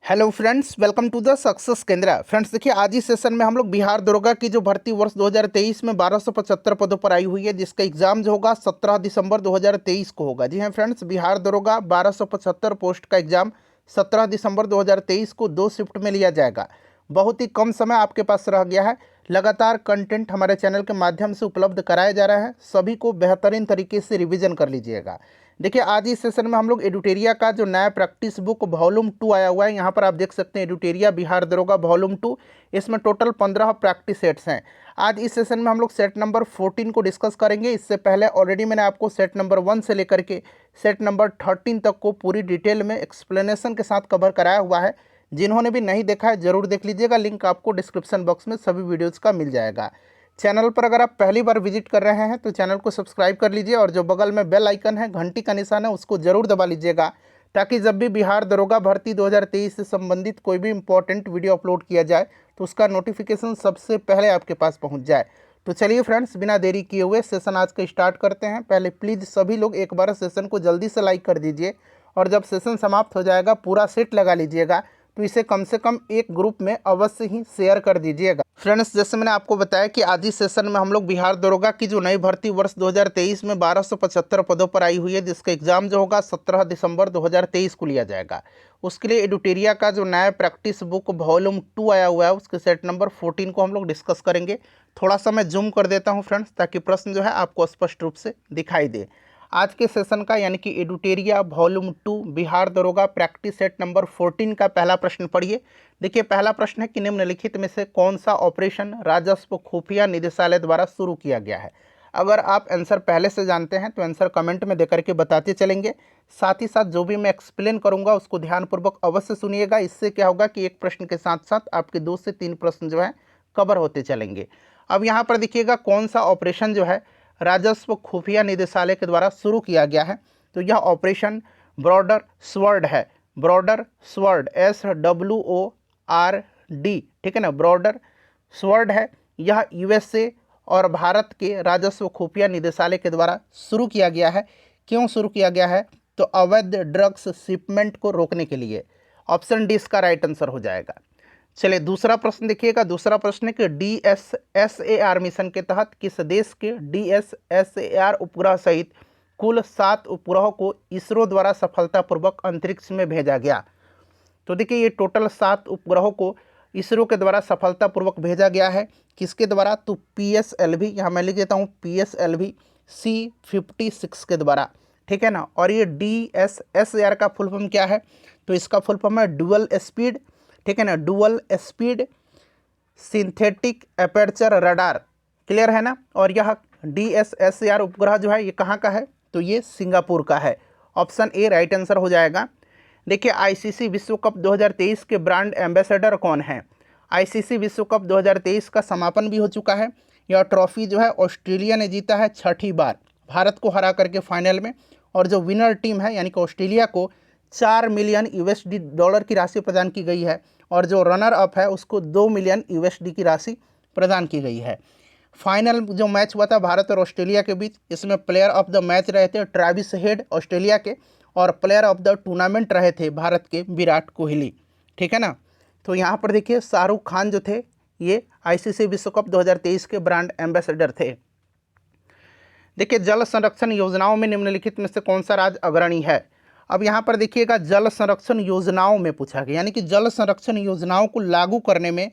Hello friends, welcome to the success Kendra. Friends देखिए, आज इस सेशन में हम लोग बिहार दरोगा की जो भर्ती वर्ष 2023 में 1275 पदों पर आई हुई है, जिसका एग्जाम जो होगा 17 दिसंबर 2023 को होगा। जी हाँ फ्रेंड्स, बिहार दरोगा 1275 पोस्ट का एग्जाम 17 दिसंबर 2023 को 2 शिफ्ट में लिया जाएगा। बहुत ही कम समय आपके पास रह गया है। लगातार कंटेंट हमारे चैनल के माध्यम से उपलब्ध कराया जा रहा है, सभी को बेहतरीन तरीके से रिविजन कर लीजिएगा। देखिए, आज इस सेशन में हम लोग एडुटेरिया का जो नया प्रैक्टिस बुक वॉल्यूम 2 आया हुआ है, यहाँ पर आप देख सकते हैं एडुटेरिया बिहार दरोगा वॉल्यूम 2। इसमें टोटल 15 प्रैक्टिस सेट्स हैं। आज इस सेशन में हम लोग सेट नंबर 14 को डिस्कस करेंगे। इससे पहले ऑलरेडी मैंने आपको सेट नंबर 1 से लेकर के सेट नंबर 13 तक को पूरी डिटेल में एक्सप्लेनेशन के साथ कवर कराया हुआ है। जिन्होंने भी नहीं देखा है ज़रूर देख लीजिएगा, लिंक आपको डिस्क्रिप्शन बॉक्स में सभी वीडियोज़ का मिल जाएगा। चैनल पर अगर आप पहली बार विजिट कर रहे हैं तो चैनल को सब्सक्राइब कर लीजिए और जो बगल में बेल आइकन है, घंटी का निशान है, उसको ज़रूर दबा लीजिएगा, ताकि जब भी बिहार दरोगा भर्ती 2023 से संबंधित कोई भी इंपॉर्टेंट वीडियो अपलोड किया जाए तो उसका नोटिफिकेशन सबसे पहले आपके पास पहुंच जाए। तो चलिए फ्रेंड्स, बिना देरी किए हुए सेशन आज का स्टार्ट करते हैं। पहले प्लीज़ सभी लोग एक बार सेशन को जल्दी से लाइक कर दीजिए और जब सेशन समाप्त हो जाएगा पूरा सेट लगा लीजिएगा, तो इसे कम से कम एक ग्रुप में अवश्य ही शेयर कर दीजिएगा। फ्रेंड्स, जैसे मैंने आपको बताया कि आज इस सेशन में हम लोग बिहार दरोगा की जो नई भर्ती वर्ष 2023 में 1275 पदों पर आई हुई है, जिसका एग्जाम जो होगा 17 दिसंबर 2023 को लिया जाएगा। उसके लिए एडुटेरिया का जो नया प्रैक्टिस बुक वॉल्यूम 2 आया हुआ है, उसके सेट नंबर 14 को हम लोग डिस्कस करेंगे। थोड़ा सा मैं जूम कर देता हूँ फ्रेंड्स, ताकि प्रश्न जो है आपको स्पष्ट रूप से दिखाई दे। आज के सेशन का यानी कि एडुटेरिया वॉल्यूम 2 बिहार दरोगा प्रैक्टिस सेट नंबर 14 का पहला प्रश्न पढ़िए। देखिए, पहला प्रश्न है कि निम्नलिखित में से कौन सा ऑपरेशन राजस्व खुफिया निदेशालय द्वारा शुरू किया गया है। अगर आप आंसर पहले से जानते हैं तो आंसर कमेंट में देकर के बताते चलेंगे। साथ ही साथ जो भी मैं एक्सप्लेन करूंगा उसको ध्यानपूर्वक अवश्य सुनिएगा। इससे क्या होगा कि एक प्रश्न के साथ साथ आपके 2 से 3 प्रश्न जो है कवर होते चलेंगे। अब यहाँ पर देखिएगा, कौन सा ऑपरेशन जो है राजस्व खुफिया निदेशालय के द्वारा शुरू किया गया है, तो यह ऑपरेशन ब्रॉडर स्वर्ड है। ब्रॉडर स्वर्ड, SWORD, ठीक है ना, ब्रॉडर स्वर्ड है। यह यूएसए और भारत के राजस्व खुफिया निदेशालय के द्वारा शुरू किया गया है। क्यों शुरू किया गया है? तो अवैध ड्रग्स शिपमेंट को रोकने के लिए। ऑप्शन डी इसका राइट आंसर हो जाएगा। चलिए दूसरा प्रश्न देखिएगा। दूसरा प्रश्न है कि DSSAR मिशन के तहत किस देश के DSSAR उपग्रह सहित कुल 7 उपग्रहों को इसरो द्वारा सफलतापूर्वक अंतरिक्ष में भेजा गया। तो देखिए, ये टोटल 7 उपग्रहों को इसरो के द्वारा सफलतापूर्वक भेजा गया है। किसके द्वारा? तो PSLV, यहाँ मैं लिख देता हूँ PSLV C56 के द्वारा, ठीक है ना। और ये DSSAR का फुल फॉर्म क्या है? तो इसका फुल फॉर्म है डुअल स्पीड, ठीक है ना, dual speed synthetic aperture radar. Clear है ना। और यह DSSAR उपग्रह जो है ये कहाँ का है? तो ये सिंगापुर का है। ऑप्शन ए राइट आंसर हो जाएगा। देखिए, ICC विश्व कप 2023 के ब्रांड एम्बेसडर कौन है? ICC विश्व कप 2023 का समापन भी हो चुका है। यह ट्रॉफी जो है ऑस्ट्रेलिया ने जीता है 6ठी बार, भारत को हरा करके फाइनल में। और जो विनर टीम है यानी कि ऑस्ट्रेलिया को 4 मिलियन USD की राशि प्रदान की गई है, और जो रनर अप है उसको 2 मिलियन USD की राशि प्रदान की गई है। फाइनल जो मैच हुआ था भारत और ऑस्ट्रेलिया के बीच, इसमें प्लेयर ऑफ द मैच रहे थे ट्रेविस हेड ऑस्ट्रेलिया के, और प्लेयर ऑफ द टूर्नामेंट रहे थे भारत के विराट कोहली, ठीक है ना। तो यहाँ पर देखिए, शाहरुख खान जो थे ये ICC विश्व कप 2023 के ब्रांड एम्बेसडर थे। देखिए, जल संरक्षण योजनाओं में निम्नलिखित में से कौन सा राज्य अग्रणी है? अब यहाँ पर देखिएगा, जल संरक्षण योजनाओं में पूछा गया, यानी कि जल संरक्षण योजनाओं को लागू करने में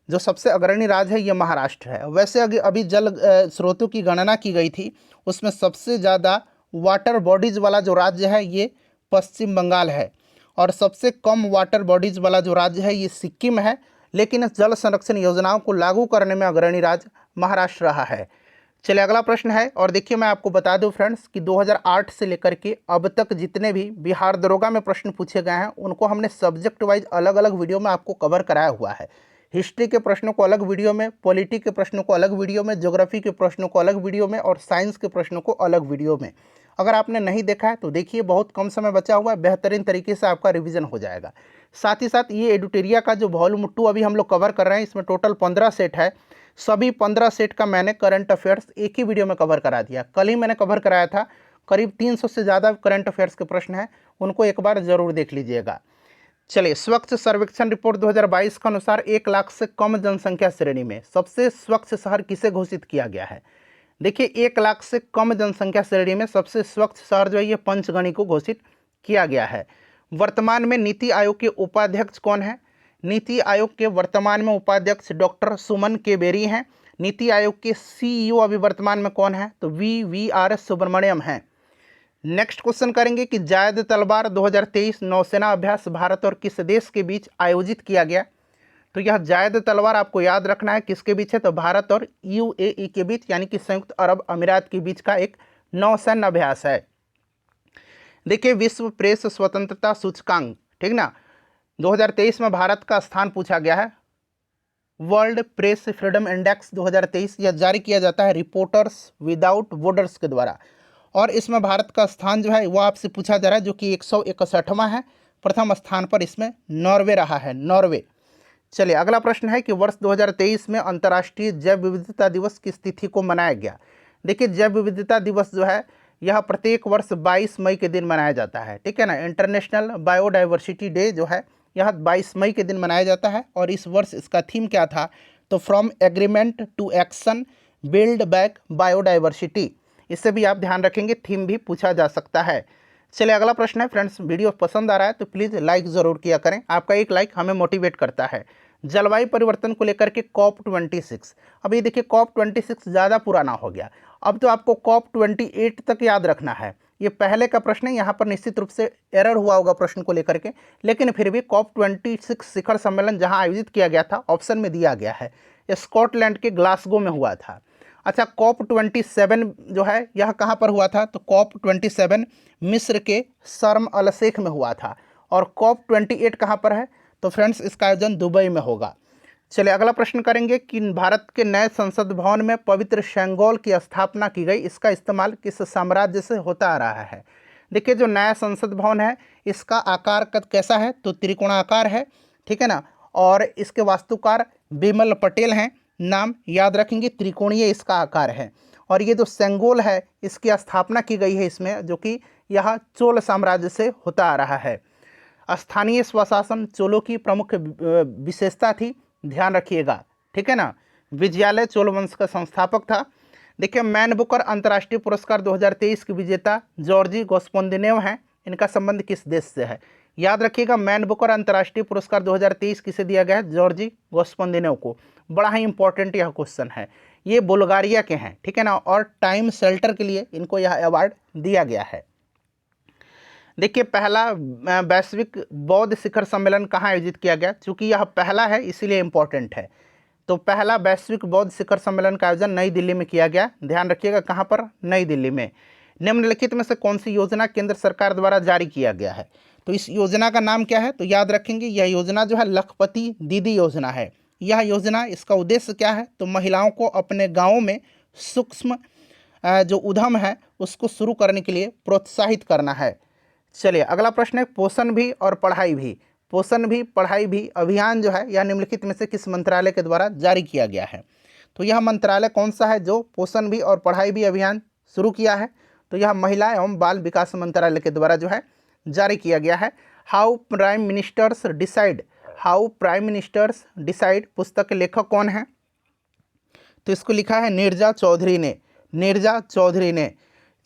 जो सबसे अग्रणी राज्य है ये महाराष्ट्र है। वैसे अभी जल स्रोतों की गणना की गई थी, उसमें सबसे ज़्यादा वाटर बॉडीज़ वाला जो राज्य है ये पश्चिम बंगाल है, और सबसे कम वाटर बॉडीज़ वाला जो राज्य है ये सिक्किम है। लेकिन इस जल संरक्षण योजनाओं को लागू करने में अग्रणी राज्य महाराष्ट्र रहा है। चलिए अगला प्रश्न है। और देखिए, मैं आपको बता दूं फ्रेंड्स कि 2008 से लेकर के अब तक जितने भी बिहार दरोगा में प्रश्न पूछे गए हैं उनको हमने सब्जेक्ट वाइज अलग अलग वीडियो में आपको कवर कराया हुआ है। हिस्ट्री के प्रश्नों को अलग वीडियो में, पॉलिटी के प्रश्नों को अलग वीडियो में, ज्योग्राफी के प्रश्नों को अलग वीडियो में, और साइंस के प्रश्नों को अलग वीडियो में। अगर आपने नहीं देखा है तो देखिए, बहुत कम समय बचा हुआ है, बेहतरीन तरीके से आपका रिवीजन हो जाएगा। साथ ही साथ ये एडुटेरिया का जो वॉल्यूम 2 अभी हम लोग कवर कर रहे हैं, इसमें टोटल 15 सेट है। सभी 15 सेट का मैंने करंट अफेयर्स एक ही वीडियो में कवर करा दिया। कल ही मैंने कवर कराया था। करीब 300 से ज़्यादा करंट अफेयर्स के प्रश्न हैं, उनको एक बार ज़रूर देख लीजिएगा। चलिए, स्वच्छ सर्वेक्षण रिपोर्ट 2022 के अनुसार 1 लाख से कम जनसंख्या श्रेणी में सबसे स्वच्छ शहर किसे घोषित किया गया है? देखिए, 1 लाख से कम जनसंख्या श्रेणी में सबसे स्वच्छ शहर जो है ये पंचगनी को घोषित किया गया है। वर्तमान में नीति आयोग के उपाध्यक्ष कौन है? नीति आयोग के वर्तमान में उपाध्यक्ष डॉक्टर सुमन के बेरी हैं। नीति आयोग के सीईओ अभी वर्तमान में कौन है? तो वी.आर. सुब्रमण्यम हैं। नेक्स्ट क्वेश्चन करेंगे कि जायद तलवार 2023 नौसेना अभ्यास भारत और किस देश के बीच आयोजित किया गया? तो यह जायद तलवार आपको याद रखना है किसके बीच है? तो भारत और यूएई के बीच, यानी कि संयुक्त अरब अमीरात के बीच का एक नौसैन्य अभ्यास है। देखिए, विश्व प्रेस स्वतंत्रता सूचकांक, ठीक ना, 2023 में भारत का स्थान पूछा गया है। वर्ल्ड प्रेस फ्रीडम इंडेक्स 2023 यह जारी किया जाता है रिपोर्टर्स विदाउट बॉर्डर्स के द्वारा, और इसमें भारत का स्थान जो है वो आपसे पूछा जा रहा है, जो कि 161वां है। प्रथम स्थान पर इसमें नॉर्वे रहा है, नॉर्वे। चलिए, अगला प्रश्न है कि वर्ष 2023 में अंतर्राष्ट्रीय जैव विविधता दिवस किस तिथि को मनाया गया? देखिए, जैव विविधता दिवस जो है यह प्रत्येक वर्ष 22 मई के दिन मनाया जाता है, ठीक है ना। इंटरनेशनल बायोडाइवर्सिटी डे जो है यह 22 मई के दिन मनाया जाता है, और इस वर्ष इसका थीम क्या था? तो from agreement to action build back biodiversity. इससे भी आप ध्यान रखेंगे, थीम भी पूछा जा सकता है। चलिए, अगला प्रश्न है फ्रेंड्स, वीडियो पसंद आ रहा है तो प्लीज़ लाइक ज़रूर किया करें। आपका एक लाइक हमें मोटिवेट करता है। जलवायु परिवर्तन को लेकर के COP26, अब ये देखिए COP26 ज़्यादा पुराना हो गया, अब तो आपको COP28 तक याद रखना है। ये पहले का प्रश्न है, यहाँ पर निश्चित रूप से एरर हुआ होगा प्रश्न को लेकर के, लेकिन फिर भी COP26 शिखर सम्मेलन जहाँ आयोजित किया गया था ऑप्शन में दिया गया है, स्कॉटलैंड के ग्लासगो में हुआ था। अच्छा, COP27 जो है यह कहाँ पर हुआ था? तो COP27 मिस्र के शर्म अल शेख में हुआ था, और COP28 कहाँ पर है? तो फ्रेंड्स इसका आयोजन दुबई में होगा। चलिए, अगला प्रश्न करेंगे कि भारत के नए संसद भवन में पवित्र सेंगोल की स्थापना की गई, इसका इस्तेमाल किस साम्राज्य से होता आ रहा है? देखिए, जो नया संसद भवन है इसका आकार कैसा है? तो त्रिकोणाकार है, ठीक है ना, और इसके वास्तुकार बिमल पटेल हैं। नाम याद रखेंगे, त्रिकोणीय इसका आकार है। और ये जो सेंगोल है इसकी स्थापना की गई है इसमें, जो कि यह चोल साम्राज्य से होता आ रहा है। स्थानीय स्वशासन चोलों की प्रमुख विशेषता थी, ध्यान रखिएगा, ठीक है ना। विजयालय चोल वंश का संस्थापक था। देखिए, मैन बुकर अंतर्राष्ट्रीय पुरस्कार 2023 के विजेता जॉर्जी गोस्पोंदिनेव हैं। इनका संबंध किस देश से है? याद रखिएगा, मैन बुकर अंतर्राष्ट्रीय पुरस्कार 2023 किसे दिया गया है? जॉर्जी गोस्पोंदिनेव को। बड़ा ही इंपॉर्टेंट यह क्वेश्चन है। ये बुल्गारिया के हैं, ठीक है ना, और टाइम शेल्टर के लिए इनको यह अवार्ड दिया गया है। देखिए, पहला वैश्विक बौद्ध शिखर सम्मेलन कहाँ आयोजित किया गया? चूँकि यह पहला है इसीलिए इम्पोर्टेंट है। तो पहला वैश्विक बौद्ध शिखर सम्मेलन का आयोजन नई दिल्ली में किया गया। ध्यान रखिएगा, कहाँ पर? नई दिल्ली में। निम्नलिखित में से कौन सी योजना केंद्र सरकार द्वारा जारी किया गया है? तो इस योजना का नाम क्या है? तो याद रखेंगे, यह योजना जो है लखपति दीदी योजना है। यह योजना, इसका उद्देश्य क्या है? तो महिलाओं को अपने गाँवों में सूक्ष्म जो उद्यम है उसको शुरू करने के लिए प्रोत्साहित करना है। चलिए, अगला प्रश्न है पोषण भी और पढ़ाई भी। पोषण भी पढ़ाई भी अभियान जो है यह निम्नलिखित में से किस मंत्रालय के द्वारा जारी किया गया है? तो यह मंत्रालय कौन सा है जो पोषण भी और पढ़ाई भी अभियान शुरू किया है? तो यह महिला एवं बाल विकास मंत्रालय के द्वारा जो है जारी किया गया है। हाउ प्राइम मिनिस्टर्स डिसाइड पुस्तक के लेखक कौन है? तो इसको लिखा है नीरजा चौधरी ने।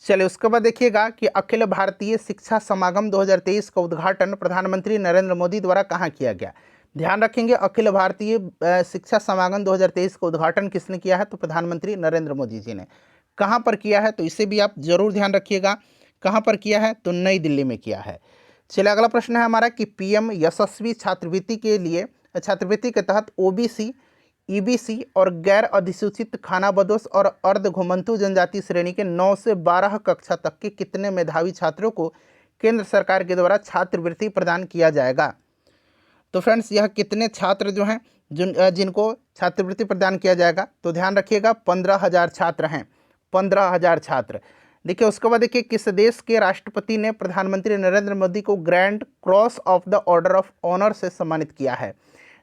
चलिए, उसके बाद देखिएगा कि अखिल भारतीय शिक्षा समागम 2023 का उद्घाटन प्रधानमंत्री नरेंद्र मोदी द्वारा कहाँ किया गया? ध्यान रखेंगे, अखिल भारतीय शिक्षा समागम 2023 का उद्घाटन किसने किया है? तो प्रधानमंत्री नरेंद्र मोदी जी ने। कहाँ पर किया है? तो इसे भी आप जरूर ध्यान रखिएगा, कहाँ पर किया है? तो नई दिल्ली में किया है। चलिए, अगला प्रश्न है हमारा कि पीएम यशस्वी छात्रवृत्ति के तहत ओबीसी, ईबीसी और गैर अधिसूचित खानाबदोश और अर्ध घुमंतू जनजाति श्रेणी के 9 से 12 कक्षा तक के कितने मेधावी छात्रों को केंद्र सरकार के द्वारा छात्रवृत्ति प्रदान किया जाएगा? तो फ्रेंड्स, यह कितने छात्र जो हैं जिनको छात्रवृत्ति प्रदान किया जाएगा? तो ध्यान रखिएगा, 15,000 छात्र हैं, 15,000 छात्र। देखिए, उसके बाद देखिए, किस देश के राष्ट्रपति ने प्रधानमंत्री नरेंद्र मोदी को grand cross of the order of honour से सम्मानित किया है?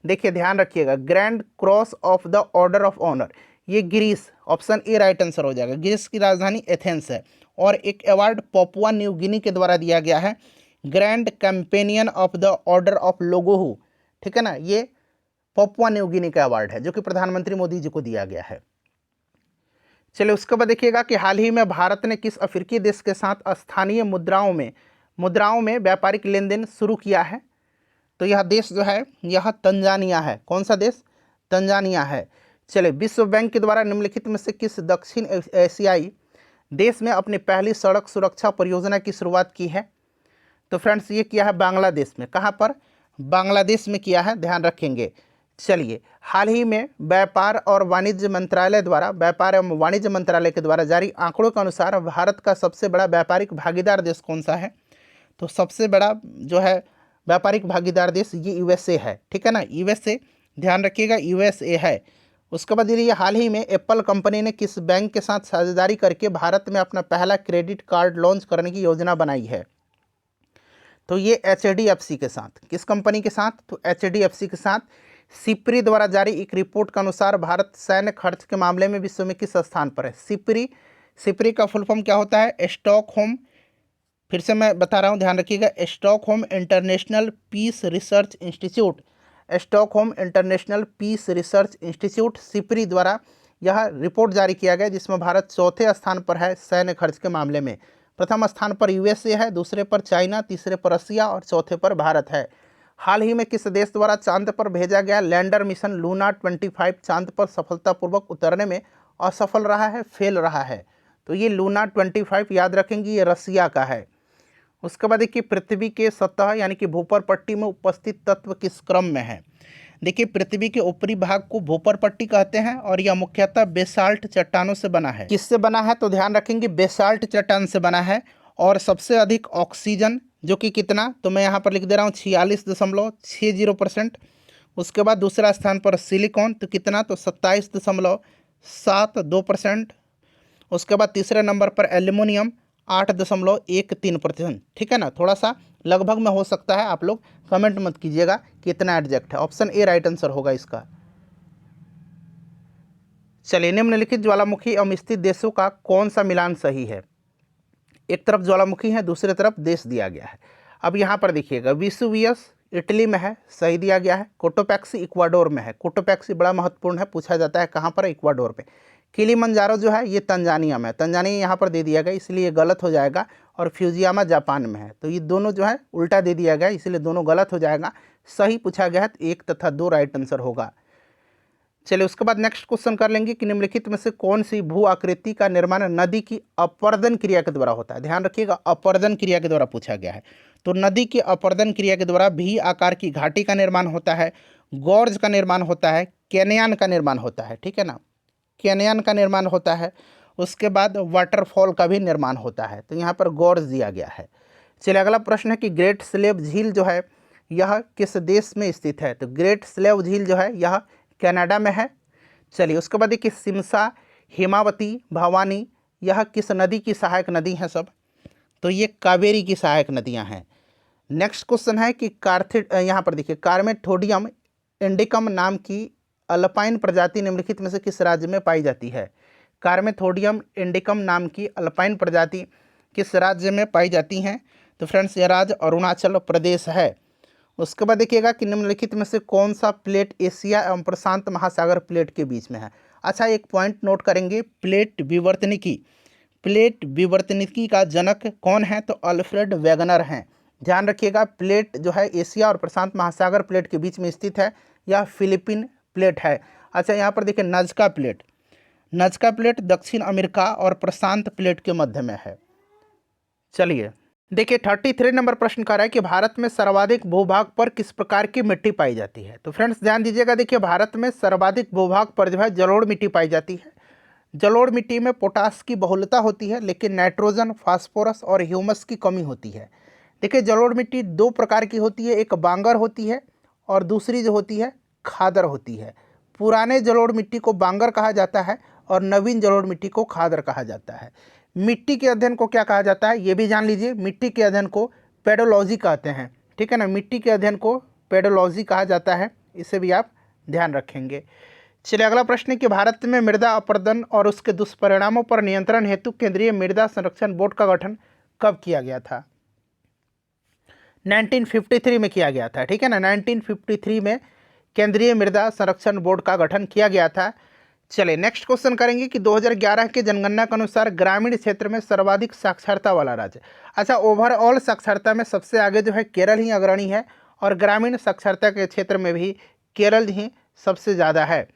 देखिए, ध्यान रखिएगा, grand cross of the order of honour, ये Greece, option A right answer हो जाएगा। ग्रीस की राजधानी एथेंस है, और एक अवार्ड पापुआ न्यू गिनी के द्वारा दिया गया है। Grand companion of the order of लोगोहू, ठीक है ना, ये पपुआ न्यू गिनी का अवार्ड है जो कि प्रधानमंत्री मोदी जी को दिया गया है। चलिए उसके बाद देखिएगा कि हाल ही में भारत ने किस अफ्रीकी देश के साथ स्थानीय मुद्राओं में व्यापारिक लेन देन शुरू किया है। तो यह देश जो है यह तंजानिया है। कौन सा देश? तंजानिया है। चलिए विश्व बैंक के द्वारा निम्नलिखित में से किस दक्षिण एशियाई देश में अपनी पहली सड़क सुरक्षा परियोजना की शुरुआत की है? तो फ्रेंड्स ये किया है बांग्लादेश में। कहाँ पर? बांग्लादेश में किया है, ध्यान रखेंगे। चलिए हाल ही में व्यापार एवं वाणिज्य मंत्रालय के द्वारा जारी आंकड़ों के अनुसार भारत का सबसे बड़ा व्यापारिक भागीदार देश कौन सा है? तो सबसे बड़ा जो है व्यापारिक भागीदार देश ये यूएसए है, ठीक है ना, यूएसए, ध्यान रखिएगा यूएसए है। उसके बाद ये हाल ही में एप्पल कंपनी ने किस बैंक के साथ साझेदारी करके भारत में अपना पहला क्रेडिट कार्ड लॉन्च करने की योजना बनाई है? तो ये एचडीएफसी के साथ। किस कंपनी के साथ? तो एचडीएफसी के साथ। सिप्री द्वारा जारी एक रिपोर्ट के अनुसार भारत सैन्य खर्च के मामले में विश्व में किस स्थान पर है? सिप्री का फुल फॉर्म क्या होता है? स्टॉकहोम, फिर से मैं बता रहा हूँ, ध्यान रखिएगा, Stockholm International Peace Research Institute, Stockholm International Peace Research Institute SIPRI द्वारा यह रिपोर्ट जारी किया गया जिसमें भारत चौथे स्थान पर है सैन्य खर्च के मामले में। प्रथम स्थान पर यूएसए है, दूसरे पर चाइना, तीसरे पर रसिया और चौथे पर भारत है। हाल ही में किस देश द्वारा चांद पर भेजा गया लैंडर मिशन लूना 25 चांद पर सफलतापूर्वक उतरने में असफल रहा है, फेल रहा है? तो ये लूना 25 याद रखेंगे, ये रसिया का है। उसके बाद देखिए पृथ्वी के सतह यानी कि भूपर पट्टी में उपस्थित तत्व किस क्रम में है? देखिए पृथ्वी के ऊपरी भाग को भूपर पट्टी कहते हैं और यह मुख्यतः बेसाल्ट चट्टानों से बना है। किससे बना है? तो ध्यान रखेंगे बेसाल्ट चट्टान से बना है। और सबसे अधिक ऑक्सीजन जो कि कितना, तो मैं यहाँ पर लिख दे रहा हूँ 46.60%। उसके बाद दूसरा स्थान पर सिलिकॉन, तो कितना, तो 27.72%। उसके बाद तीसरे नंबर पर एल्यूमिनियम 8.13%, ठीक है ना, थोड़ा सा लगभग में हो सकता है, आप लोग कमेंट मत कीजिएगा कि इतना एग्जैक्ट है। ऑप्शन ए राइट आंसर होगा इसका। चलिए निम्नलिखित ज्वालामुखी एवं स्थित देशों का कौन सा मिलान सही है? एक तरफ ज्वालामुखी है, दूसरी तरफ देश दिया गया है। अब यहाँ पर देखिएगा विसुवियस इटली में है, सही दिया गया है। कोटोपैक्सी इक्वाडोर में है। कोटोपैक्सी बड़ा महत्वपूर्ण है, पूछा जाता है कहाँ पर? इक्वाडोर पे। किलिमंजारो जो है ये तंजानिया में है, तंजानिया यहाँ पर दे दिया गया इसलिए गलत हो जाएगा। और फ्यूजियामा जापान में है, तो ये दोनों जो है उल्टा दे दिया गया इसलिए दोनों गलत हो जाएगा। सही पूछा गया है तो 1 तथा 2 राइट आंसर होगा। चलिए उसके बाद नेक्स्ट क्वेश्चन कर लेंगे कि निम्नलिखित में से कौन सी भू आकृति का निर्माण नदी की अपर्दन क्रिया के द्वारा होता है? ध्यान रखिएगा अपर्दन क्रिया के द्वारा पूछा गया है। तो नदी की अपर्दन क्रिया के द्वारा भी आकार की घाटी का निर्माण होता है, गॉर्ज का निर्माण होता है, कैनयन का निर्माण होता है, ठीक है ना, कैनयन का निर्माण होता है। उसके बाद वाटरफॉल का भी निर्माण होता है, तो यहाँ पर गॉर्ज दिया गया है। चलिए अगला प्रश्न है कि ग्रेट स्लेव झील जो है यह किस देश में स्थित है? तो ग्रेट स्लेव झील जो है यह कनाडा में है। चलिए उसके बाद देखिए सिमसा, हेमावती, भवानी यह किस नदी की सहायक नदी हैं सब? तो ये कावेरी की सहायक नदियां हैं। नेक्स्ट क्वेश्चन है कि यहाँ पर देखिए कार्मेथोडियम इंडिकम नाम की अल्पाइन प्रजाति निम्नलिखित में से किस राज्य में पाई जाती है? कार्मेथोडियम इंडिकम नाम की अल्पाइन प्रजाति किस राज्य में पाई जाती हैं? तो फ्रेंड्स यह राज्य अरुणाचल प्रदेश है। उसके बाद देखिएगा कि निम्नलिखित में से कौन सा प्लेट एशिया एवं प्रशांत महासागर प्लेट के बीच में है? अच्छा एक पॉइंट नोट करेंगे, प्लेट विवर्तनिकी का जनक कौन है? तो अल्फ्रेड वेगनर हैं। ध्यान रखिएगा प्लेट जो है एशिया और प्रशांत महासागर प्लेट के बीच में स्थित है, यह फिलीपीन प्लेट है। अच्छा यहाँ पर देखिए नजका प्लेट दक्षिण अमेरिका और प्रशांत प्लेट के मध्य में है। चलिए देखिए 33 नंबर प्रश्न कर रहा है कि भारत में सर्वाधिक भूभाग पर किस प्रकार की मिट्टी पाई जाती है? तो फ्रेंड्स ध्यान दीजिएगा, देखिए भारत में सर्वाधिक भूभाग पर जो है जलोढ़ मिट्टी पाई जाती है। जलोढ़ मिट्टी में पोटास की बहुलता होती है लेकिन नाइट्रोजन, फास्फोरस और ह्यूमस की कमी होती है। देखिए जलोढ़ मिट्टी 2 प्रकार की होती है, एक बांगर होती है और दूसरी जो होती है खादर होती है। पुराने जलोढ़ मिट्टी को बांगर कहा जाता है और नवीन जलोढ़ मिट्टी को खादर कहा जाता है। मिट्टी के अध्ययन को क्या कहा जाता है ये भी जान लीजिए, मिट्टी के अध्ययन को पेडोलॉजी कहते हैं, ठीक है ना, मिट्टी के अध्ययन को पेडोलॉजी कहा जाता है, इसे भी आप ध्यान रखेंगे। चलिए अगला प्रश्न है कि भारत में मृदा अपरदन और उसके दुष्परिणामों पर नियंत्रण हेतु केंद्रीय मृदा संरक्षण बोर्ड का गठन कब किया गया था? 1953 में किया गया था, ठीक है ना। 1953 में केंद्रीय मृदा संरक्षण बोर्ड का गठन किया गया था। चलिए नेक्स्ट क्वेश्चन करेंगे कि 2011 के जनगणना के अनुसार ग्रामीण क्षेत्र में सर्वाधिक साक्षरता वाला राज्य। अच्छा, ओवरऑल साक्षरता में सबसे आगे जो है केरल ही अग्रणी है, और ग्रामीण साक्षरता के क्षेत्र में भी केरल ही सबसे ज़्यादा है।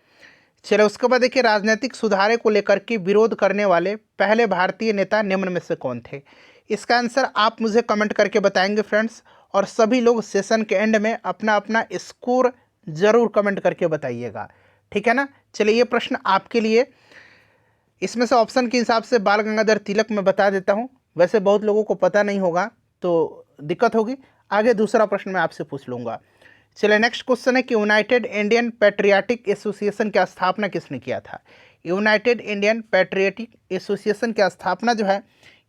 चलिए उसके बाद देखिए, राजनीतिक सुधारे को लेकर के विरोध करने वाले पहले भारतीय नेता निम्न में से कौन थे। इसका आंसर आप मुझे कमेंट करके बताएंगे फ्रेंड्स, और सभी लोग सेशन के एंड में अपना अपना स्कोर जरूर कमेंट करके बताइएगा, ठीक है ना। चलिए ये प्रश्न आपके लिए, इसमें से ऑप्शन के हिसाब से बाल गंगाधर तिलक मैं बता देता हूँ, वैसे बहुत लोगों को पता नहीं होगा तो दिक्कत होगी। आगे दूसरा प्रश्न मैं आपसे पूछ लूँगा। चलिए नेक्स्ट क्वेश्चन है कि यूनाइटेड इंडियन पैट्रियाटिक एसोसिएशन की स्थापना किसने किया था। यूनाइटेड इंडियन पैट्रियाटिक एसोसिएशन की स्थापना जो है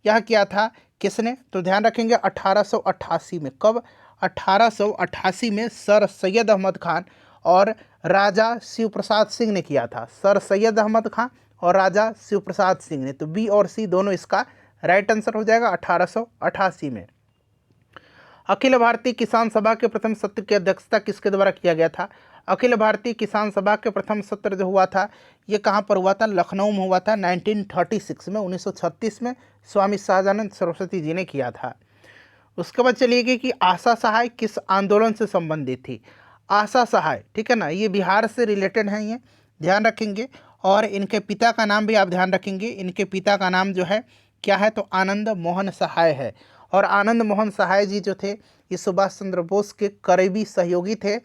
यह किया था किसने, तो ध्यान रखेंगे 1888 में। कब, 1888 में सर सैयद अहमद खान और राजा शिव प्रसाद सिंह ने किया था। सर सैयद अहमद खान और राजा शिव प्रसाद सिंह ने, तो बी और सी दोनों इसका राइट आंसर हो जाएगा 1888 में। अखिल भारतीय किसान सभा के प्रथम सत्र की अध्यक्षता किसके द्वारा किया गया था। अखिल भारतीय किसान सभा के प्रथम सत्र जो हुआ था ये कहाँ पर हुआ था, लखनऊ में हुआ था 1936 में, 1936 में स्वामी सहजानंद सरस्वती जी ने किया था। उसके बाद चलिए कि आशा सहाय किस आंदोलन से संबंधित थी। आशा सहाय, ठीक है ना, ये बिहार से रिलेटेड हैं, ये ध्यान रखेंगे। और इनके पिता का नाम भी आप ध्यान रखेंगे, इनके पिता का नाम जो है क्या है, तो आनंद मोहन सहाय है। और आनंद मोहन सहाय जी जो थे ये सुभाष चंद्र बोस के करीबी सहयोगी थे,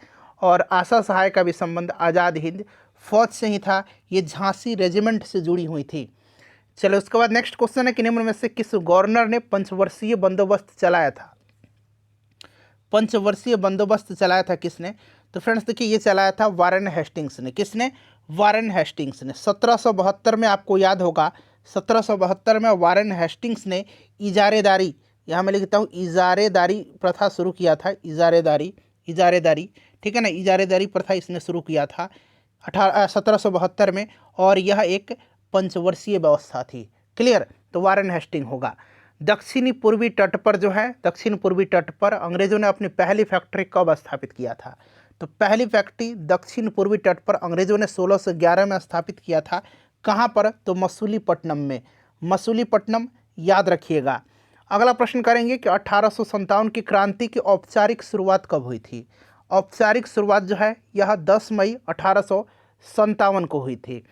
और आशा सहाय का भी संबंध आज़ाद हिंद फौज से ही था, ये झांसी रेजिमेंट से जुड़ी हुई थी। चलो उसके बाद नेक्स्ट क्वेश्चन है कि निम्न में से किस गवर्नर ने पंचवर्षीय बंदोबस्त चलाया था। पंचवर्षीय बंदोबस्त चलाया था किसने, तो फ्रेंड्स देखिए ये चलाया था वारेन हेस्टिंग्स ने। किसने, वारेन हेस्टिंग्स ने। 1772 में आपको याद होगा, 1772 में वारेन हेस्टिंग्स ने इजारेदारी, यहाँ मैं लिखता हूँ इजारेदारी प्रथा शुरू किया था। इजारेदारी, ठीक है ना, इजारेदारी प्रथा इसने शुरू किया था 1772 में, और यह एक पंचवर्षीय व्यवस्था थी। क्लियर, तो वारेन हेस्टिंग होगा। दक्षिणी पूर्वी तट पर जो है, दक्षिण पूर्वी तट पर अंग्रेजों ने अपनी पहली फैक्ट्री कब स्थापित किया था, तो पहली फैक्ट्री दक्षिण पूर्वी तट पर अंग्रेजों ने 1611 में स्थापित किया था। कहाँ पर, तो मसूलीपट्टनम में। मसूलीपट्टनम याद रखिएगा। अगला प्रश्न करेंगे कि 1857 की क्रांति की औपचारिक शुरुआत कब हुई थी। औपचारिक शुरुआत जो है यह 10 मई 1857 को हुई थी।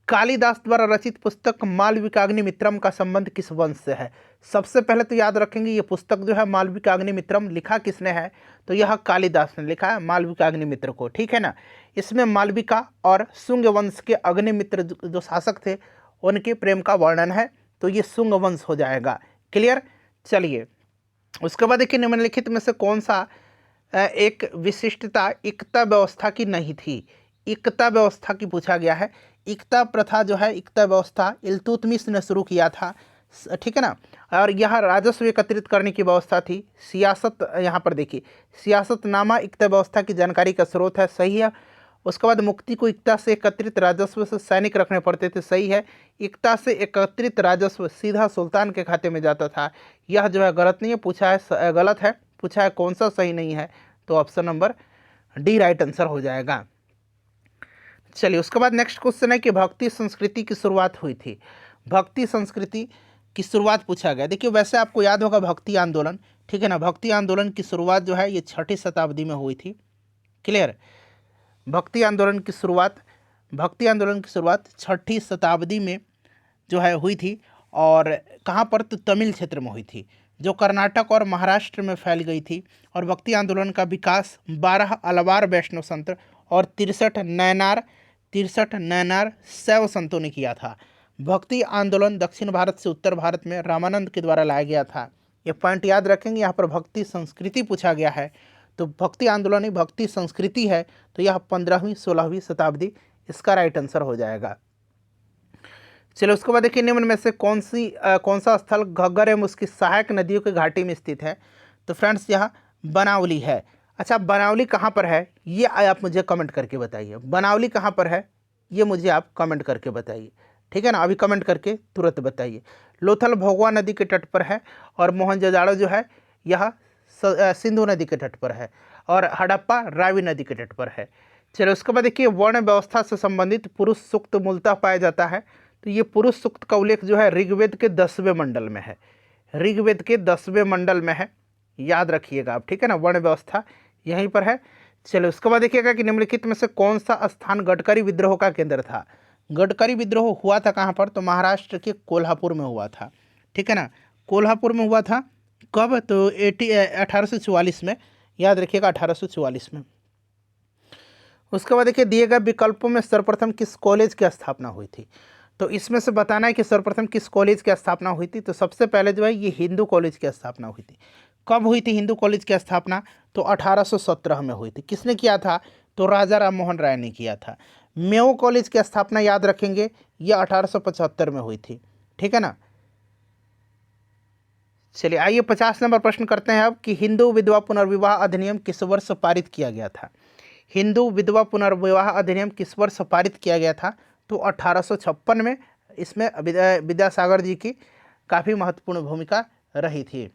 कालिदास द्वारा रचित पुस्तक मालविकाग्निमित्रम का संबंध किस वंश से है। सबसे पहले तो याद रखेंगे ये पुस्तक जो है मालविकाग्निमित्रम लिखा किसने है, तो यह कालिदास ने लिखा है मालविकाग्निमित्र को, ठीक है ना। इसमें मालविका और शुंग वंश के अग्निमित्र जो शासक थे उनके प्रेम का वर्णन है, तो ये शुंग वंश हो जाएगा। क्लियर। चलिए उसके बाद देखिए निम्नलिखित में से कौन सा एक विशिष्टता इकता व्यवस्था की नहीं थी। इकता व्यवस्था की पूछा गया है। इकता प्रथा जो है, इकता व्यवस्था इल्तुतमिश ने शुरू किया था, ठीक है ना। और यह राजस्व एकत्रित करने की व्यवस्था थी। सियासत, यहाँ पर देखिए सियासतनामा इकता व्यवस्था की जानकारी का स्रोत है, सही है। उसके बाद मुक्ति को इकता से एकत्रित राजस्व से सैनिक रखने पड़ते थे, सही है। इकता से एकत्रित राजस्व सीधा सुल्तान के खाते में जाता था, यह जो है गलत नहीं है, पूछा है गलत है, पूछा है कौन सा सही नहीं है, तो option number D right answer हो जाएगा। चलिए उसके बाद नेक्स्ट क्वेश्चन है कि भक्ति संस्कृति की शुरुआत हुई थी। भक्ति संस्कृति की शुरुआत पूछा गया। देखिए वैसे आपको याद होगा भक्ति आंदोलन, ठीक है ना, भक्ति आंदोलन की शुरुआत जो है ये 6ठी शताब्दी में हुई थी। क्लियर। भक्ति आंदोलन की शुरुआत 6ठी शताब्दी में जो है हुई थी, और कहाँ पर, तो तमिल क्षेत्र में हुई थी, जो कर्नाटक और महाराष्ट्र में फैल गई थी। और भक्ति आंदोलन का विकास 12 अलवार वैष्णव संत और 63 नैनार शैव संतों ने किया था। भक्ति आंदोलन दक्षिण भारत से उत्तर भारत में रामानंद के द्वारा लाया गया था। ये पॉइंट याद रखेंगे। यहाँ पर भक्ति संस्कृति पूछा गया है, तो भक्ति आंदोलन ही भक्ति संस्कृति है, तो यह 15वीं 16वीं शताब्दी इसका राइट आंसर हो जाएगा। चलो उसके बाद देखिए निम्न में से कौन सा स्थल घग्गर एवं उसकी सहायक नदियों के घाटी में स्थित है, तो फ्रेंड्स यहाँ बनावली है। अच्छा बनावली कहाँ पर है ये आप मुझे कमेंट करके बताइए। बनावली कहाँ पर है ये मुझे आप कमेंट करके बताइए, ठीक है ना, अभी कमेंट करके तुरंत बताइए। लोथल भोगवा नदी के तट पर है, और मोहनजोदाड़ो जो है यह सिंधु नदी के तट पर है, और हड़प्पा रावी नदी के तट पर है। चलो उसके बाद देखिए, वर्ण व्यवस्था से संबंधित पुरुष सूक्त मूलतः पाया जाता है। तो ये पुरुष सूक्त का उल्लेख जो है ऋग्वेद के 10वें मंडल में है, ऋग्वेद के 10वें मंडल में है, याद रखिएगा आप, ठीक है ना। वर्ण व्यवस्था यहीं पर है। चलो उसके बाद देखिएगा कि निम्नलिखित में से कौन सा स्थान गडकरी विद्रोह का केंद्र था। गडकरी विद्रोह हुआ था कहाँ पर, तो महाराष्ट्र के कोल्हापुर में हुआ था, ठीक है ना। कोल्हापुर में हुआ था कब, तो 1844 में, याद रखिएगा 1844 में। उसके बाद देखिए, दिए गए विकल्पों में सर्वप्रथम किस कॉलेज की स्थापना हुई थी। तो इसमें से बताना है कि सर्वप्रथम किस कॉलेज की स्थापना हुई थी। तो सबसे पहले जो है ये हिंदू कॉलेज की स्थापना हुई थी। कब हुई थी हिंदू कॉलेज की स्थापना, तो 1817 में हुई थी। किसने किया था, तो राजा राम मोहन राय ने किया था। मेयो कॉलेज की स्थापना याद रखेंगे, यह 1875 में हुई थी, ठीक है ना। चलिए आइए 50 नंबर प्रश्न करते हैं अब, कि हिंदू विधवा पुनर्विवाह अधिनियम किस वर्ष पारित किया गया था। हिंदू विधवा पुनर्विवाह अधिनियम किस वर्ष पारित किया गया था, तो 1856 में। इसमें विद्यासागर जी की काफ़ी महत्वपूर्ण भूमिका रही थी।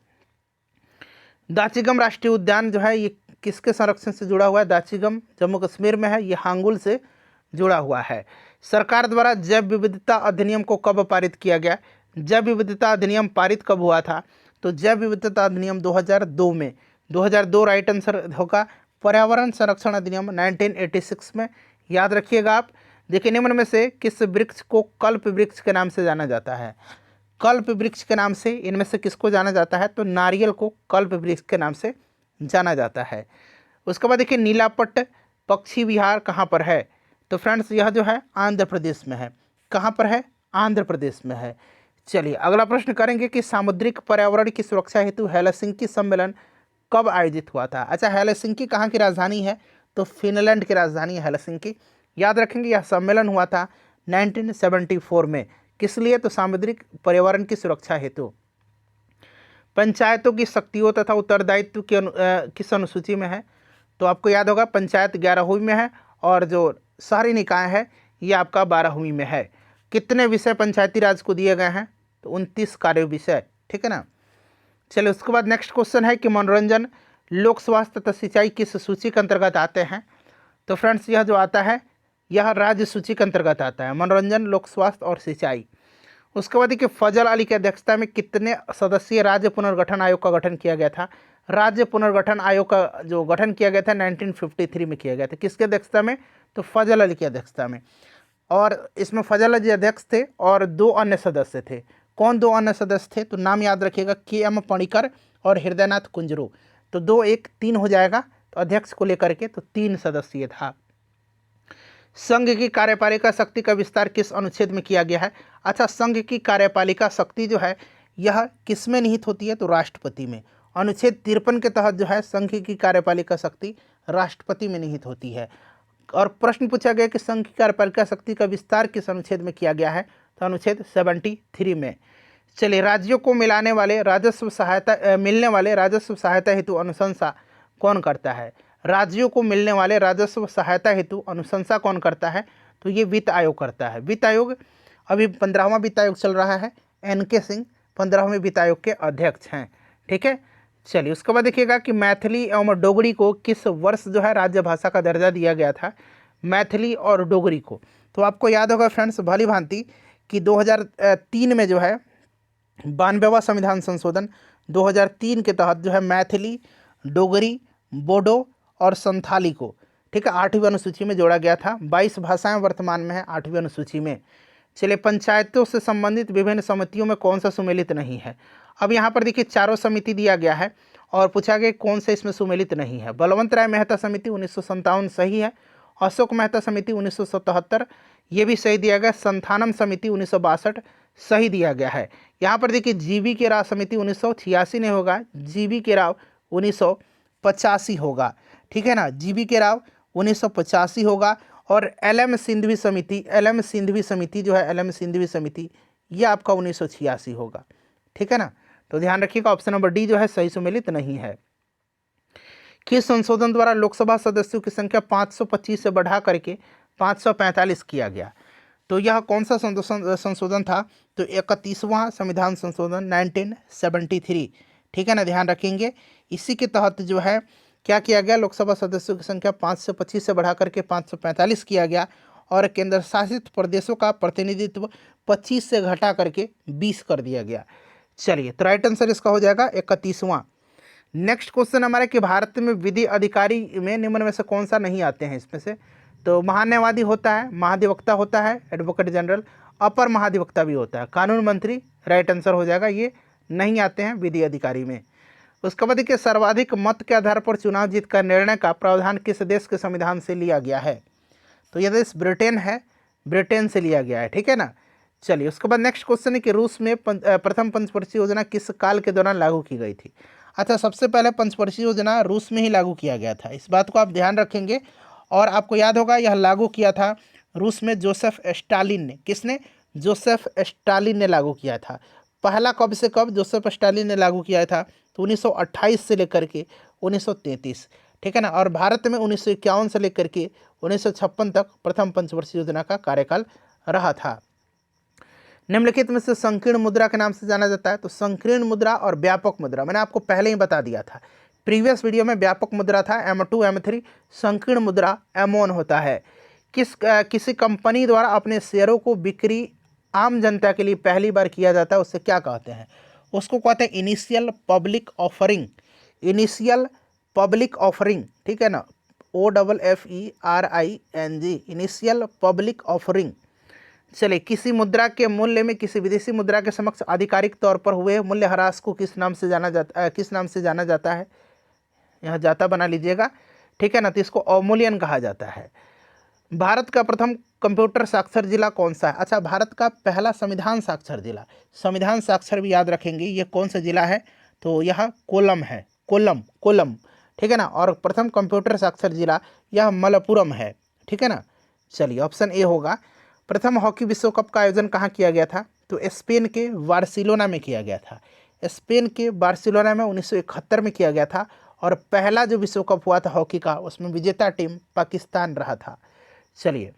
दाचीगम राष्ट्रीय उद्यान जो है ये किसके संरक्षण से जुड़ा हुआ है, दाचीगम जम्मू कश्मीर में है, ये हांगुल से जुड़ा हुआ है। सरकार द्वारा जैव विविधता अधिनियम को कब पारित किया गया। जैव विविधता अधिनियम पारित कब हुआ था, तो जैव विविधता अधिनियम 2002 में, 2002 राइट आंसर होगा। पर्यावरण संरक्षण अधिनियम 1986 में, याद रखिएगा आप। देखिए, निम्न में से किस वृक्ष को कल्प वृक्ष के नाम से जाना जाता है। कल्प वृक्ष के नाम से इनमें से किसको जाना जाता है, तो नारियल को कल्प वृक्ष के नाम से जाना जाता है। उसके बाद देखिए, नीलापट्ट पक्षी विहार कहाँ पर है, तो फ्रेंड्स यह जो है आंध्र प्रदेश में है। कहाँ पर है, आंध्र प्रदेश में है। चलिए अगला प्रश्न करेंगे कि सामुद्रिक पर्यावरण की सुरक्षा हेतु हेलसिंकी सम्मेलन कब आयोजित हुआ था। अच्छा, हेलसिंकी कहाँ की राजधानी है, तो फिनलैंड की राजधानी है हेलसिंकी। याद रखेंगे यह सम्मेलन हुआ था 1974 में। किस लिए, तो सामुद्रिक पर्यावरण की सुरक्षा हेतु। पंचायतों की शक्तियों तथा उत्तरदायित्व की किस अनुसूची में है, तो आपको याद होगा पंचायत 11वीं में है, और जो शहरी निकाय है ये आपका 12वीं में है। कितने विषय पंचायती राज को दिए गए हैं, तो 29 कार्य विषय, ठीक है ना। चलिए उसके बाद नेक्स्ट क्वेश्चन है कि मनोरंजन, लोक स्वास्थ्य तथा सिंचाई किस सूची के अंतर्गत आते हैं। तो फ्रेंड्स यह जो आता है यह राज्य सूची के अंतर्गत आता है, मनोरंजन, लोक स्वास्थ्य और सिंचाई। उसके बाद देखिए, फजल अली की अध्यक्षता में कितने सदस्यीय राज्य पुनर्गठन आयोग का गठन किया गया था। राज्य पुनर्गठन आयोग का जो गठन किया गया था 1953 में किया गया था। किसके अध्यक्षता में, तो फजल अली की अध्यक्षता में। और इसमें फजल अली अध्यक्ष थे और 2 अन्य सदस्य थे। कौन 2 अन्य सदस्य थे, तो नाम याद रखिएगा, KM पणिकर और हृदयनाथ कुंजरू। तो 2 1 3 हो जाएगा, तो अध्यक्ष को लेकर के तो 3 सदस्यीय था। संघ की कार्यपालिका शक्ति का विस्तार किस अनुच्छेद में किया गया है। अच्छा, संघ की कार्यपालिका शक्ति जो है यह किस में निहित होती है, तो राष्ट्रपति में। अनुच्छेद 53 के तहत जो है संघ की कार्यपालिका शक्ति राष्ट्रपति में निहित होती है। और प्रश्न पूछा गया कि संघ की कार्यपालिका शक्ति का विस्तार किस अनुच्छेद में किया गया है, तो अनुच्छेद 73 में। चलिए, राज्यों को मिलने वाले राजस्व सहायता हेतु अनुशंसा कौन करता है। राज्यों को मिलने वाले राजस्व सहायता हेतु अनुशंसा कौन करता है, तो ये वित्त आयोग करता है। वित्त आयोग अभी 15वां वित्त आयोग चल रहा है, NK सिंह 15वें वित्त आयोग के अध्यक्ष हैं, ठीक है। चलिए उसके बाद देखिएगा कि मैथिली एवं डोगरी को किस वर्ष जो है राज्य भाषा का दर्जा दिया गया था, मैथिली और डोगरी को। तो आपको याद होगा फ्रेंड्स भली भांति कि 2003 में जो है 92वां संविधान संशोधन 2003 के तहत जो है मैथिली, डोगरी, बोडो और संथाली को, ठीक है, 8वीं अनुसूची में जोड़ा गया था। 22 भाषाएं वर्तमान में है 8वीं अनुसूची में। चलिए, पंचायतों से संबंधित विभिन्न समितियों में कौन सा सुमेलित नहीं है। अब यहाँ पर देखिए चारों समिति दिया गया है और पूछा गया कौन से इसमें सुमेलित नहीं है। बलवंत राय मेहता समिति 1957 सही है। अशोक मेहता समिति 1977 ये भी सही दिया गया। संथानम समिति 1962 सही दिया गया है। यहाँ पर देखिए GV के राव समिति 1986 नहीं होगा, GV के राव 1985 होगा, ठीक है ना। GV के राव 1985 होगा। और LM सिंधवी समिति जो है LM सिंधवी समिति ये आपका 1986 होगा, ठीक है ना। तो ध्यान रखिएगा ऑप्शन नंबर डी जो है सही सुमेलित नहीं है। किस संशोधन द्वारा लोकसभा सदस्यों की संख्या 525 से बढ़ा करके 545 किया गया। तो यह कौन सा संशोधन था, तो 31वां संविधान संशोधन 1973, ठीक है ना, ध्यान रखेंगे। इसी के तहत जो है क्या किया गया, लोकसभा सदस्यों की संख्या 525 से बढ़ा करके 545 किया गया और केंद्र शासित प्रदेशों का प्रतिनिधित्व 25 से घटा करके 20 कर दिया गया। चलिए, तो राइट आंसर इसका हो जाएगा 31वां। नेक्स्ट क्वेश्चन हमारा कि भारत में विधि अधिकारी में निम्न में से कौन सा नहीं आते हैं इसमें से। तो महान्यायवादी होता है, महाधिवक्ता होता है, एडवोकेट जनरल, अपर महाधिवक्ता भी होता है, कानून मंत्री राइट आंसर हो जाएगा, ये नहीं आते हैं विधि अधिकारी में। उसके बाद देखिए, सर्वाधिक मत के आधार पर चुनाव जीत का निर्णय का प्रावधान किस देश के संविधान से लिया गया है। तो यह देश ब्रिटेन है, ब्रिटेन से लिया गया है, ठीक है ना। चलिए, उसके बाद नेक्स्ट क्वेश्चन है कि रूस में प्रथम पंचवर्षीय योजना किस काल के दौरान लागू की गई थी। अच्छा, सबसे पहले पंचवर्षीय योजना रूस में ही लागू किया गया था, इस बात को आप ध्यान रखेंगे। और आपको याद होगा यह लागू किया था रूस में जोसेफ स्टालिन ने। किसने? जोसेफ स्टालिन ने लागू किया था। पहला कब से कब जोसेफ स्टालिन ने लागू किया था? तो 1928 से लेकर के 1933, ठीक है ना। और भारत में 1951 से लेकर के 1956 तक प्रथम पंचवर्षीय योजना का कार्यकाल रहा था। निम्नलिखित में से संकीर्ण मुद्रा के नाम से जाना जाता है। तो संकीर्ण मुद्रा और व्यापक मुद्रा मैंने आपको पहले ही बता दिया था, प्रीवियस वीडियो में व्यापक मुद्रा था M2 M3, संकीर्ण मुद्रा M1 होता है। किसी कंपनी द्वारा अपने शेयरों को बिक्री आम जनता के लिए पहली बार किया जाता है, उससे क्या कहते हैं? उसको कहते हैं initial public offering, initial public offering, ठीक है ना, OFFERING, इनिशियल पब्लिक ऑफरिंग। चलिए, किसी मुद्रा के मूल्य में किसी विदेशी मुद्रा के समक्ष आधिकारिक तौर पर हुए मूल्यह्रास को किस नाम से जाना जाता है? यहाँ जाता बना लीजिएगा, ठीक है ना। तो इसको अवमूल्यन कहा जाता है। भारत का प्रथम कंप्यूटर साक्षर जिला कौन सा है? अच्छा, भारत का पहला संविधान साक्षर जिला, संविधान साक्षर भी याद रखेंगे, ये कौन सा जिला है? तो यह कोल्लम है, कोल्लम, ठीक है ना। और प्रथम कंप्यूटर साक्षर जिला यह मलप्पुरम है, ठीक है ना। चलिए, ऑप्शन ए होगा। प्रथम हॉकी विश्व कप का आयोजन कहाँ किया गया था? तो स्पेन के बार्सिलोना में किया गया था, स्पेन के बार्सिलोना में 1971 में किया गया था। और पहला जो विश्व कप हुआ था हॉकी का, उसमें विजेता टीम पाकिस्तान रहा था। चलिए,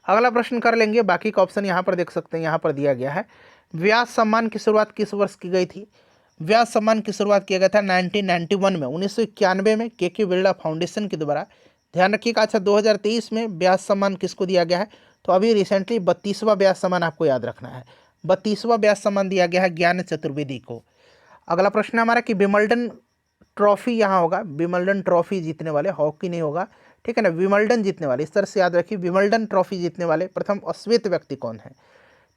अगला प्रश्न कर लेंगे। बाकी का ऑप्शन यहाँ पर देख सकते हैं, यहाँ पर दिया गया है। व्यास सम्मान की शुरुआत किस वर्ष की गई थी? व्यास सम्मान की शुरुआत किया गया था 1991 में, 1991 में के बिरला फाउंडेशन के द्वारा। ध्यान रखिएगा। अच्छा, 2023 में व्यास सम्मान किसको दिया गया है? तो अभी रिसेंटली 32वां व्यास सम्मान आपको याद रखना है, 32वां व्यास सम्मान दिया गया है ज्ञान चतुर्वेदी को। अगला प्रश्न हमारा कि विमल्डन ट्रॉफी यहाँ होगा, विमल्डन ट्रॉफी जीतने वाले, हॉकी नहीं होगा, ठीक है ना, विमल्डन जीतने वाले, इस तरह से याद रखिए। विमल्डन ट्रॉफी जीतने वाले प्रथम अश्वेत व्यक्ति कौन है?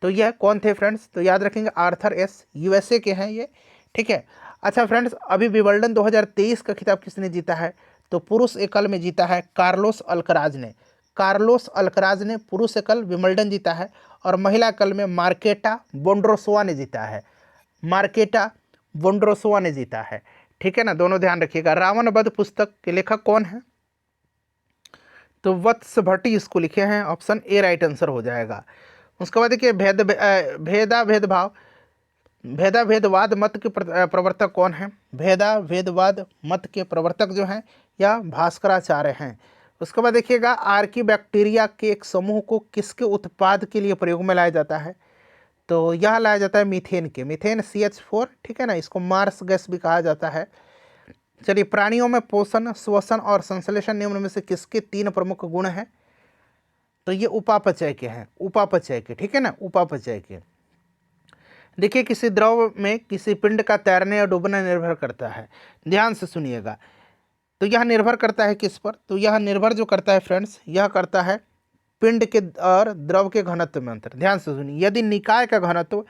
तो यह कौन थे फ्रेंड्स? तो याद रखेंगे आर्थर एस, USA के हैं ये, ठीक है। अच्छा फ्रेंड्स, अभी विमल्डन 2023 का खिताब किसने जीता है? तो पुरुष एकल में जीता है कार्लोस अल्कराज ने, कार्लोस अल्कराज ने पुरुष एकल विमल्डन जीता है। और महिला एकल में मार्केटा बोंड्रोसोवा ने जीता है, मार्केटा बोंड्रोसोवा ने जीता है, ठीक है ना। दोनों ध्यान रखिएगा। रावण वध पुस्तक के लेखक कौन है? तो वत्स भट्टी इसको लिखे हैं, ऑप्शन ए राइट आंसर हो जाएगा। उसके बाद देखिए, भेदवाद मत के प्रवर्तक कौन है? भेदवाद मत के प्रवर्तक जो हैं या भास्कराचार्य हैं। उसके बाद देखिएगा, आर्कीबैक्टीरिया के एक समूह को किसके उत्पाद के लिए प्रयोग में लाया जाता है? तो यह लाया जाता है मीथेन के, मीथेन CH4, ठीक है ना, इसको मार्स गैस भी कहा जाता है। चलिए, प्राणियों में पोषण, श्वसन और संश्लेषण निम्न में से किसके 3 प्रमुख गुण हैं? तो ये उपापचय के हैं, उपापचय के, ठीक है ना, उपापचय के। देखिए, किसी द्रव में किसी पिंड का तैरने या डूबना निर्भर करता है, ध्यान से सुनिएगा। तो यह निर्भर करता है किस पर? तो यह निर्भर जो करता है फ्रेंड्स, यह करता है पिंड के और द्रव के घनत्व में अंतर। ध्यान से सुनिए, यदि निकाय का घनत्व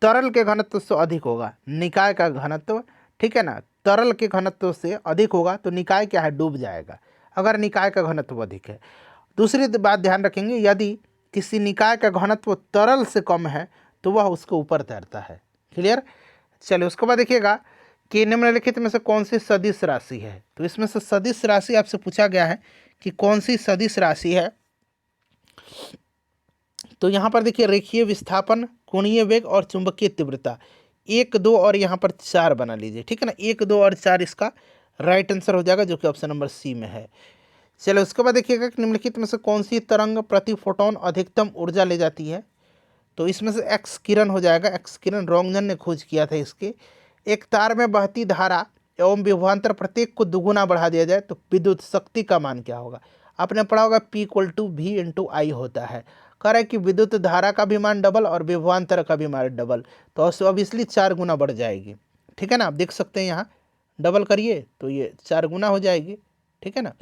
तरल के घनत्व से अधिक होगा, निकाय का घनत्व, ठीक है ना, तरल के घनत्व से अधिक होगा तो निकाय क्या है? डूब जाएगा, अगर निकाय का घनत्व अधिक है। दूसरी बात ध्यान रखेंगे, यदि किसी निकाय का घनत्व तरल से कम है तो वह उसके ऊपर तैरता है। क्लियर? चलिए, उसके बाद देखिएगा कि निम्नलिखित में से कौन सी सदिश राशि है? तो इसमें से सदिश राशि आपसे पूछा गया है कि कौन सी सदिश राशि है। तो यहाँ पर देखिए, रेखीय विस्थापन, कोणीय वेग और चुंबकीय तीव्रता, 1, 2 और यहाँ पर 4 बना लीजिए, ठीक है ना। 1, 2 और 4 इसका राइट आंसर हो जाएगा, जो कि ऑप्शन नंबर सी में है। चलो, उसके बाद देखिएगा कि निम्नलिखित में से कौन सी तरंग प्रति फोटोन अधिकतम ऊर्जा ले जाती है? तो इसमें से एक्स किरण हो जाएगा, एक्स किरण, रोंगजन ने खोज किया था इसके। एक तार में बहती धारा एवं विभवांतर प्रत्येक को दुगुना बढ़ा दिया जाए तो विद्युत शक्ति का मान क्या होगा। आपने पढ़ा होगा P = V × I होता है। कह रहा है कि विद्युत धारा का भी मान डबल और विभवांतर का भी मान डबल, तो ऑब्वियसली 4 गुना बढ़ जाएगी। ठीक है ना, आप देख सकते हैं यहाँ डबल करिए तो ये 4 गुना हो जाएगी। ठीक है ना।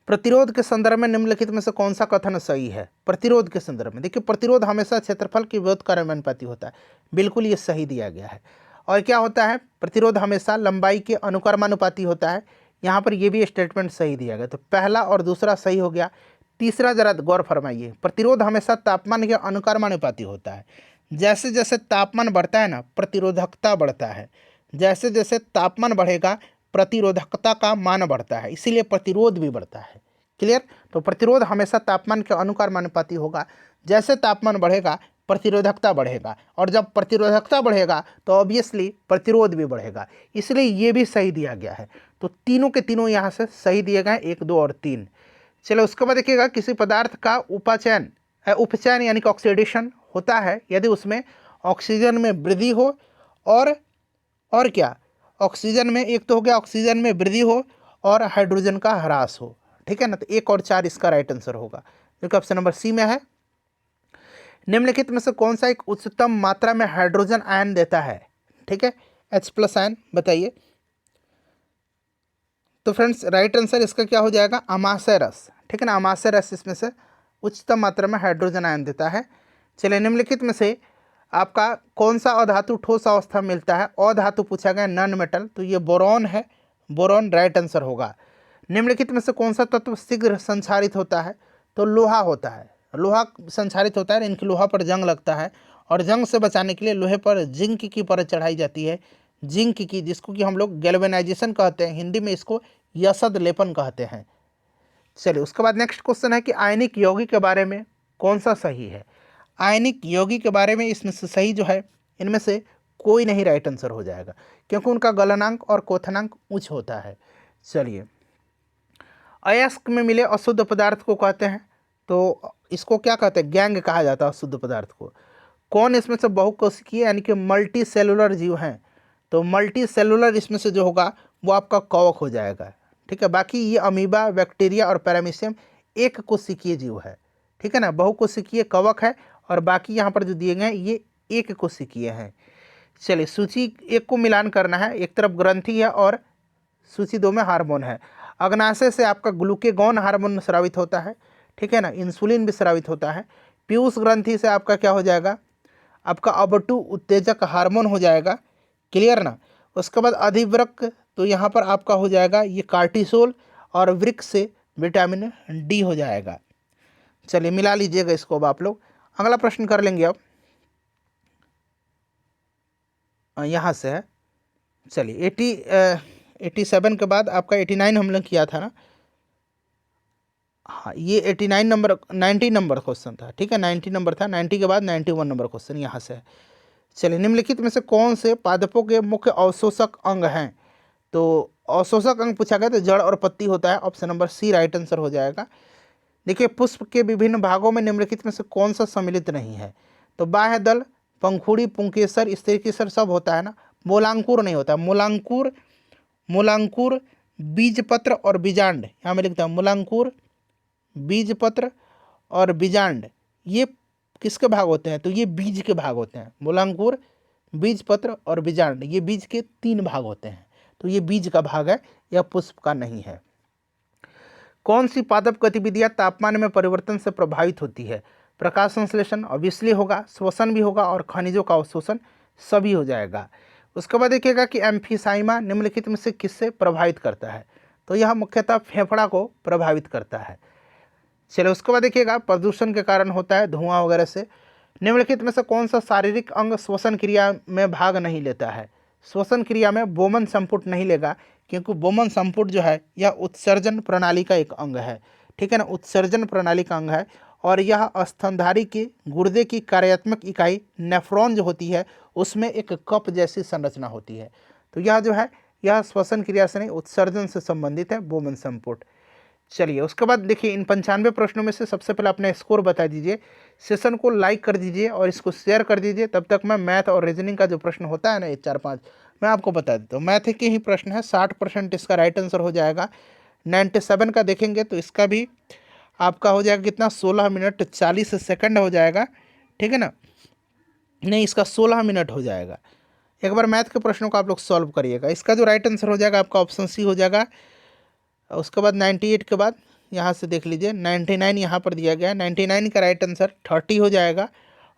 प्रतिरोध के संदर्भ में निम्नलिखित में से कौन सा कथन सही है। प्रतिरोध के संदर्भ में देखिए, प्रतिरोध हमेशा क्षेत्रफल के विरोध कार्यमानुपाती होता है, बिल्कुल ये सही दिया गया है। और क्या होता है, प्रतिरोध हमेशा लंबाई के अनुक्रमानुपाती होता है, यहाँ पर ये भी स्टेटमेंट सही दिया गया। तो पहला और दूसरा सही हो गया। तीसरा जरा गौर फरमाइए, प्रतिरोध हमेशा तापमान के अनुक्रमानुपाती होता है। जैसे जैसे तापमान बढ़ता है ना, प्रतिरोधकता बढ़ता है, जैसे जैसे तापमान बढ़ेगा प्रतिरोधकता का मान बढ़ता है, इसीलिए प्रतिरोध भी बढ़ता है। क्लियर। तो प्रतिरोध हमेशा तापमान के अनुक्रमानुपाती होगा। जैसे तापमान बढ़ेगा प्रतिरोधकता बढ़ेगा, और जब प्रतिरोधकता बढ़ेगा तो ऑब्वियसली प्रतिरोध भी बढ़ेगा, इसलिए ये भी सही दिया गया है। तो तीनों के तीनों यहाँ से सही दिए गए, 1, 2 और 3। चलो उसके बाद देखिएगा, किसी पदार्थ का उपचयन यानी कि ऑक्सीडेशन होता है यदि उसमें ऑक्सीजन में वृद्धि हो और क्या, ऑक्सीजन में एक तो हो गया ऑक्सीजन में वृद्धि हो और हाइड्रोजन का ह्रास हो। ठीक है ना। तो 1 और 4 इसका राइट आंसर होगा, जो कि ऑप्शन नंबर सी में है। निम्नलिखित में से कौन सा एक उच्चतम मात्रा में हाइड्रोजन आयन देता है। ठीक है, H+ आयन बताइए। तो फ्रेंड्स राइट आंसर इसका क्या हो जाएगा, अमाशय रस। ठीक है ना, अमाशय रस इसमें से उच्चतम मात्रा में हाइड्रोजन आयन देता है। चलिए, निम्नलिखित में से आपका कौन सा अधातु ठोस अवस्था में मिलता है। अधातु पूछा गया, नॉन मेटल, तो ये बोरॉन है, बोरॉन राइट आंसर होगा। निम्नलिखित में से कौन सा तत्व शीघ्र संक्षारित होता है, तो लोहा होता है। लोहा संक्षारित होता है, इनकी लोहा पर जंग लगता है, और जंग से बचाने के लिए लोहे पर जिंक की परत चढ़ाई जाती है, जिंक की, जिसको कि हम लोग गैल्वेनाइजेशन कहते हैं, हिंदी में इसको यसद लेपन कहते हैं। चलिए उसके बाद नेक्स्ट क्वेश्चन है कि आयनिक यौगिक के बारे में कौन सा सही है। आयनिक यौगिक के बारे में इसमें से सही जो है, इनमें से कोई नहीं राइट आंसर हो जाएगा, क्योंकि उनका गलनांक और क्वथनांक उच्च होता है। चलिए, अयस्क में मिले अशुद्ध पदार्थ को कहते हैं, तो इसको क्या कहते हैं, गैंग कहा जाता है अशुद्ध पदार्थ को। कौन इसमें से बहुकोशिकीय यानी कि मल्टी सेलुलर जीव हैं, तो मल्टी सेलुलर इसमें से जो होगा वो आपका कवक हो जाएगा। ठीक है, बाकी ये अमीबा, बैक्टीरिया और पैरामीशियम एक कोशिकीय जीव है। ठीक है ना, बहुकोशिकीय कवक है, और बाकी यहाँ पर जो दिए गए हैं ये एक कोशिकीय हैं। चलिए, सूची 1 को मिलान करना है, एक तरफ ग्रंथि है और सूची 2 में हार्मोन है। अग्नाशय से आपका ग्लूकेगॉन हार्मोन स्रावित होता है। ठीक है ना, इंसुलिन भी स्रावित होता है। पीयूष ग्रंथि से आपका क्या हो जाएगा, आपका अब2 उत्तेजक हार्मोन हो जाएगा। क्लियर ना। उसके बाद अधिवृक्क, तो यहाँ पर आपका हो जाएगा ये कार्टिसोल, और वृक्क से विटामिन डी हो जाएगा। चलिए मिला लीजिएगा इसको अब आप लोग। अगला प्रश्न कर लेंगे अब, यहाँ से है। चलिए 87 के बाद आपका 89 हम लोग किया था ना, हाँ ये 89 नंबर 90 नंबर क्वेश्चन था। ठीक है, 90 नंबर था, 90 के बाद 91 नंबर क्वेश्चन यहाँ से है। चलिए, निम्नलिखित में से कौन से पादपों के मुख्य अवशोषक अंग हैं, तो अवशोषक अंग पूछा गया तो जड़ और पत्ती होता है, option number C right answer हो जाएगा। देखिए, पुष्प के विभिन्न भागों में निम्नलिखित में से कौन सा सम्मिलित नहीं है, तो बाह्य दल, पंखुड़ी, पुंकेसर, स्त्रीकेसर सब होता है ना, मूलांकुर नहीं होता। मूलांकुर, बीजपत्र और बीजांड, यहाँ में लिखता हूँ मूलांकुर, बीजपत्र और बीजांड, ये किसके भाग होते हैं, तो ये बीज के भाग होते हैं। मूलांकुर, बीजपत्र और बीजांड, ये बीज के 3 भाग होते हैं, तो ये बीज का भाग है, यह पुष्प का नहीं है। कौन सी पादप गतिविधियां तापमान में परिवर्तन से प्रभावित होती है, प्रकाश संश्लेषण ऑब्वियसली होगा, श्वसन भी होगा, और खनिजों का अवशोषण सभी हो जाएगा। उसके बाद देखिएगा कि एम्फीसाइमा निम्नलिखित में से किससे प्रभावित करता है, तो यह मुख्यतः फेफड़ा को प्रभावित करता है। चलिए, उसके बाद देखिएगा प्रदूषण के कारण होता है, धुआं वगैरह से। निम्नलिखित में से कौन सा शारीरिक अंग श्वसन क्रिया में भाग नहीं लेता है, श्वसन क्रिया में बोमन संपुट नहीं लेगा, क्योंकि बोमन संपुट जो है यह उत्सर्जन प्रणाली का एक अंग है। ठीक है ना, उत्सर्जन प्रणाली का अंग है, और यह स्तनधारी के गुर्दे की कार्यात्मक इकाई नेफ्रॉन जो होती है उसमें एक कप जैसी संरचना होती है। तो यह जो है यह श्वसन क्रिया से नहीं उत्सर्जन से संबंधित है, बोमन संपुट। चलिए उसके बाद देखिए इन 95 प्रश्नों में से सबसे पहले अपना स्कोर बता दीजिए, सेशन को लाइक कर दीजिए और इसको शेयर कर दीजिए। तब तक मैं मैथ और रीजनिंग का जो प्रश्न होता है ना, ये 4-5 मैं आपको बता देता हूँ। मैथ के ही प्रश्न है, 60% इसका राइट आंसर हो जाएगा। 97 का देखेंगे तो इसका भी आपका हो जाएगा कितना, 16 मिनट 40 सेकंड हो जाएगा, ठीक है ना, नहीं इसका 16 मिनट हो जाएगा। एक बार मैथ के प्रश्नों को आप लोग सॉल्व करिएगा। इसका जो राइट आंसर हो जाएगा आपका ऑप्शन सी हो जाएगा। उसके बाद 98 के बाद यहाँ से देख लीजिए 99 यहाँ पर दिया गया है। 99 का राइट आंसर 30 हो जाएगा,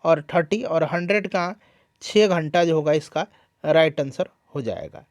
और 30 और 100 का 6 घंटा जो होगा इसका राइट आंसर हो जाएगा।